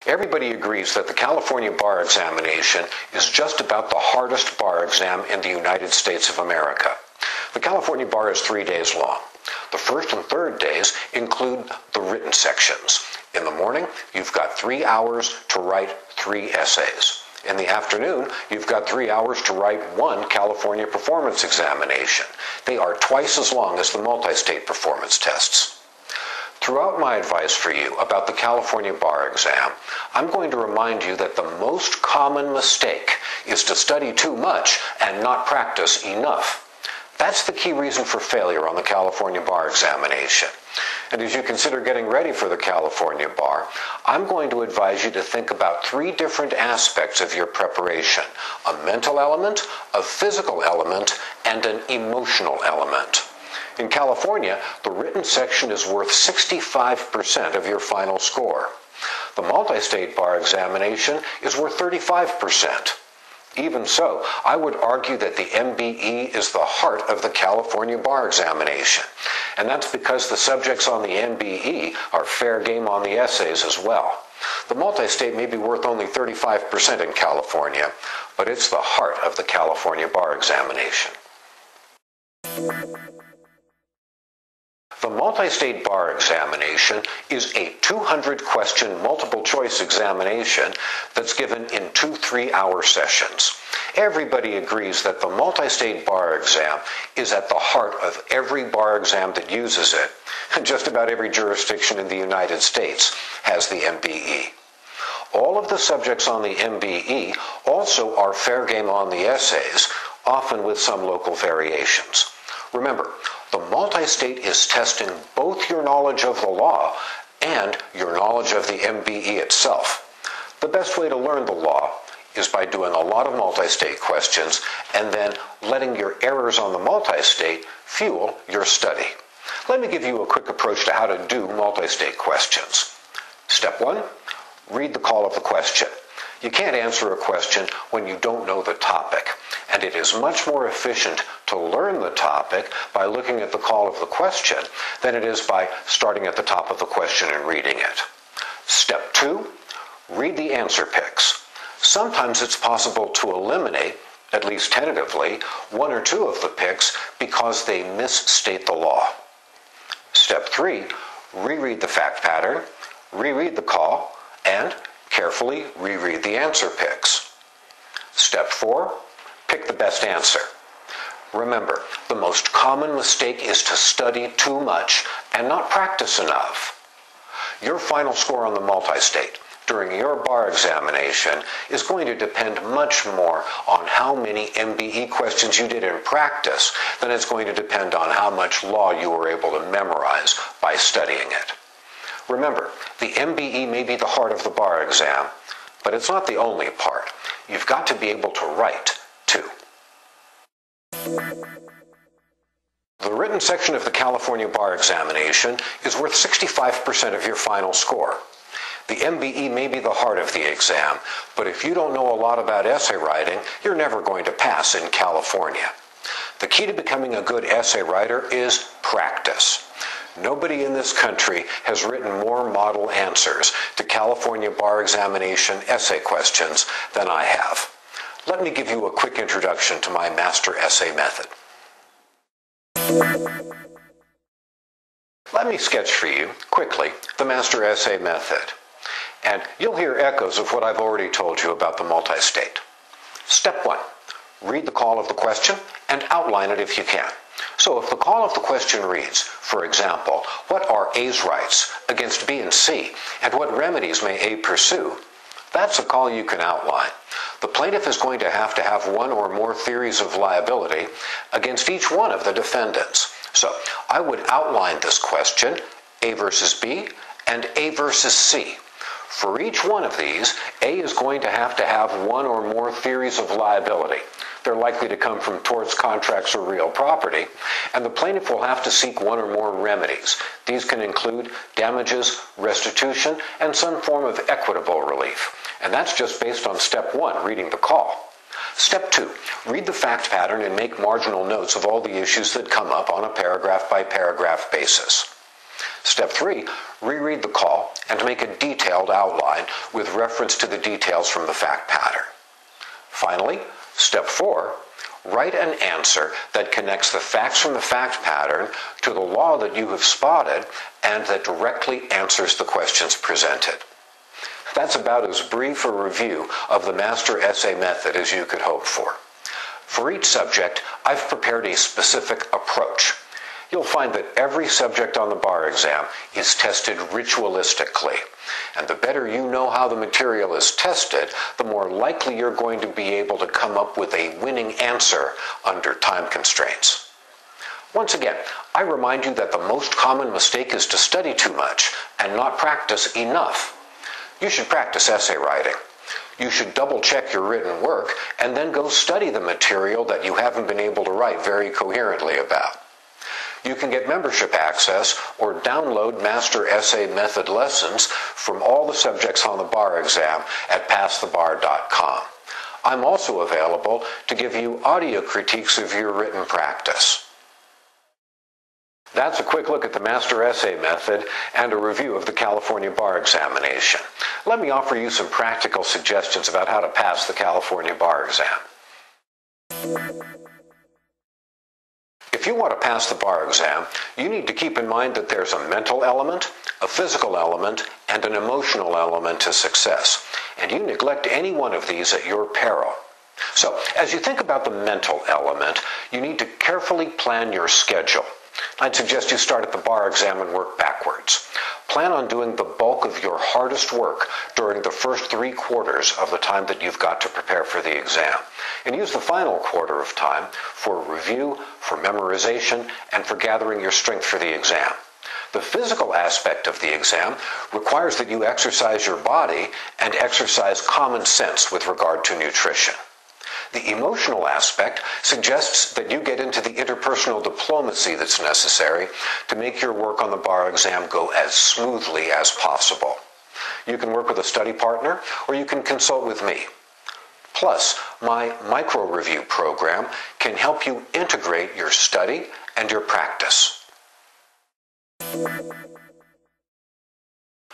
Everybody agrees that the California bar examination is just about the hardest bar exam in the United States of America. The California bar is 3 days long. The first and third days include the written sections. In the morning, you've got 3 hours to write 3 essays. In the afternoon, you've got 3 hours to write 1 California performance examination. They are twice as long as the multi-state performance tests. Throughout my advice for you about the California bar exam, I'm going to remind you that the most common mistake is to study too much and not practice enough. That's the key reason for failure on the California bar examination. And as you consider getting ready for the California bar, I'm going to advise you to think about 3 different aspects of your preparation: a mental element, a physical element, and an emotional element. In California, the written section is worth 65% of your final score. The multi-state bar examination is worth 35%. Even so, I would argue that the MBE is the heart of the California bar examination. And that's because the subjects on the MBE are fair game on the essays as well. The multi-state may be worth only 35% in California, but it's the heart of the California bar examination. The multi-state bar examination is a 200-question multiple-choice examination that's given in 2 3-hour sessions. Everybody agrees that the multi-state bar exam is at the heart of every bar exam that uses it, and just about every jurisdiction in the United States has the MBE. All of the subjects on the MBE also are fair game on the essays, often with some local variations. Remember, the multi-state is testing both your knowledge of the law and your knowledge of the MBE itself. The best way to learn the law is by doing a lot of multi-state questions and then letting your errors on the multi-state fuel your study. Let me give you a quick approach to how to do multi-state questions. Step 1, read the call of the question. You can't answer a question when you don't know the topic, and it is much more efficient to learn the topic by looking at the call of the question than it is by starting at the top of the question and reading it. Step 2, read the answer picks. Sometimes it's possible to eliminate, at least tentatively, 1 or 2 of the picks because they misstate the law. Step 3, reread the fact pattern, reread the call, and carefully reread the answer picks. Step 4, pick the best answer. Remember, the most common mistake is to study too much and not practice enough. Your final score on the multi-state during your bar examination is going to depend much more on how many MBE questions you did in practice than it's going to depend on how much law you were able to memorize by studying it. Remember, the MBE may be the heart of the bar exam, but it's not the only part. You've got to be able to write, too. The written section of the California bar examination is worth 65% of your final score. The MBE may be the heart of the exam, but if you don't know a lot about essay writing, you're never going to pass in California. The key to becoming a good essay writer is practice. Nobody in this country has written more model answers to California bar examination essay questions than I have. Let me give you a quick introduction to my master essay method. Let me sketch for you, quickly, the master essay method. And you'll hear echoes of what I've already told you about the multi-state. Step 1, read the call of the question and outline it if you can. So if the call of the question reads, for example, what are A's rights against B and C, and what remedies may A pursue, that's a call you can outline. The plaintiff is going to have 1 or more theories of liability against each one of the defendants. So I would outline this question, A versus B and A versus C. For each one of these, A is going to have 1 or more theories of liability. They're likely to come from torts, contracts, or real property, and the plaintiff will have to seek 1 or more remedies. These can include damages, restitution, and some form of equitable relief. And that's just based on step 1, reading the call. Step 2, read the fact pattern and make marginal notes of all the issues that come up on a paragraph-by-paragraph basis. Step 3, reread the call and make a detailed outline with reference to the details from the fact pattern. Finally, Step 4, write an answer that connects the facts from the fact pattern to the law that you have spotted and that directly answers the questions presented. That's about as brief a review of the master essay method as you could hope for. For each subject, I've prepared a specific approach. You'll find that every subject on the bar exam is tested ritualistically. And the better you know how the material is tested, the more likely you're going to be able to come up with a winning answer under time constraints. Once again, I remind you that the most common mistake is to study too much and not practice enough. You should practice essay writing. You should double-check your written work and then go study the material that you haven't been able to write very coherently about. You can get membership access or download Master Essay Method lessons from all the subjects on the bar exam at passthebar.com. I'm also available to give you audio critiques of your written practice. That's a quick look at the Master Essay Method and a review of the California Bar Examination. Let me offer you some practical suggestions about how to pass the California Bar Exam. If you want to pass the bar exam, you need to keep in mind that there's a mental element, a physical element, and an emotional element to success. And you neglect any one of these at your peril. So, as you think about the mental element, you need to carefully plan your schedule. I'd suggest you start at the bar exam and work backwards. Plan on doing the bulk of your hardest work during the first 3 quarters of the time that you've got to prepare for the exam, and use the final quarter of time for review, for memorization, and for gathering your strength for the exam. The physical aspect of the exam requires that you exercise your body and exercise common sense with regard to nutrition. The emotional aspect suggests that you get into the interpersonal diplomacy that's necessary to make your work on the bar exam go as smoothly as possible. You can work with a study partner, or you can consult with me. Plus, my MicroReview program can help you integrate your study and your practice.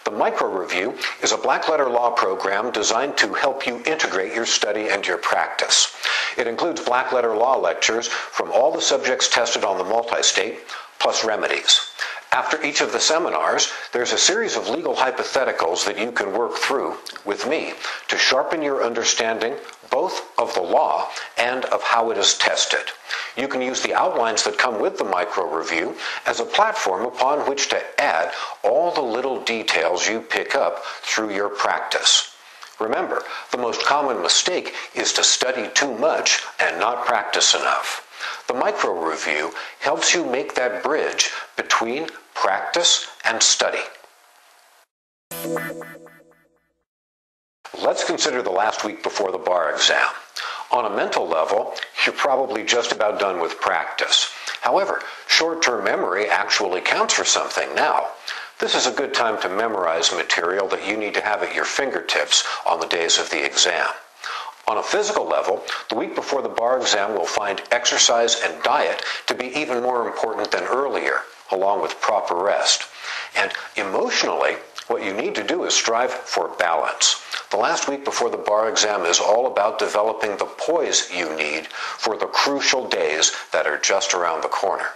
The MicroReview is a black-letter law program designed to help you integrate your study and your practice. It includes black-letter law lectures from all the subjects tested on the multi-state, plus remedies. After each of the seminars, there's a series of legal hypotheticals that you can work through with me to sharpen your understanding both of the law and of how it is tested. You can use the outlines that come with the MicroReview as a platform upon which to add all the little details you pick up through your practice. Remember, the most common mistake is to study too much and not practice enough. The MicroReview helps you make that bridge between practice and study. Let's consider the last week before the bar exam. On a mental level, you're probably just about done with practice. However, short-term memory actually counts for something now. This is a good time to memorize material that you need to have at your fingertips on the days of the exam. On a physical level, the week before the bar exam will find exercise and diet to be even more important than earlier, along with proper rest. And emotionally, what you need to do is strive for balance. The last week before the bar exam is all about developing the poise you need for the crucial days that are just around the corner.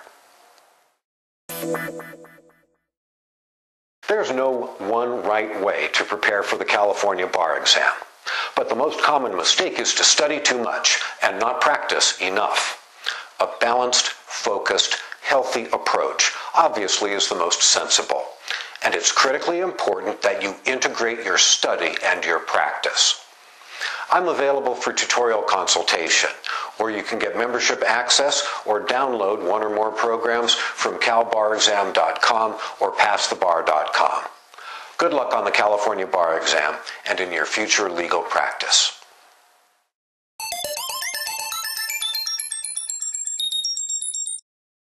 There's no one right way to prepare for the California bar exam. But the most common mistake is to study too much and not practice enough. A balanced, focused, healthy approach obviously is the most sensible. And it's critically important that you integrate your study and your practice. I'm available for tutorial consultation, or you can get membership access or download one or more programs from calbarexam.com or passthebar.com. Good luck on the California Bar Exam and in your future legal practice.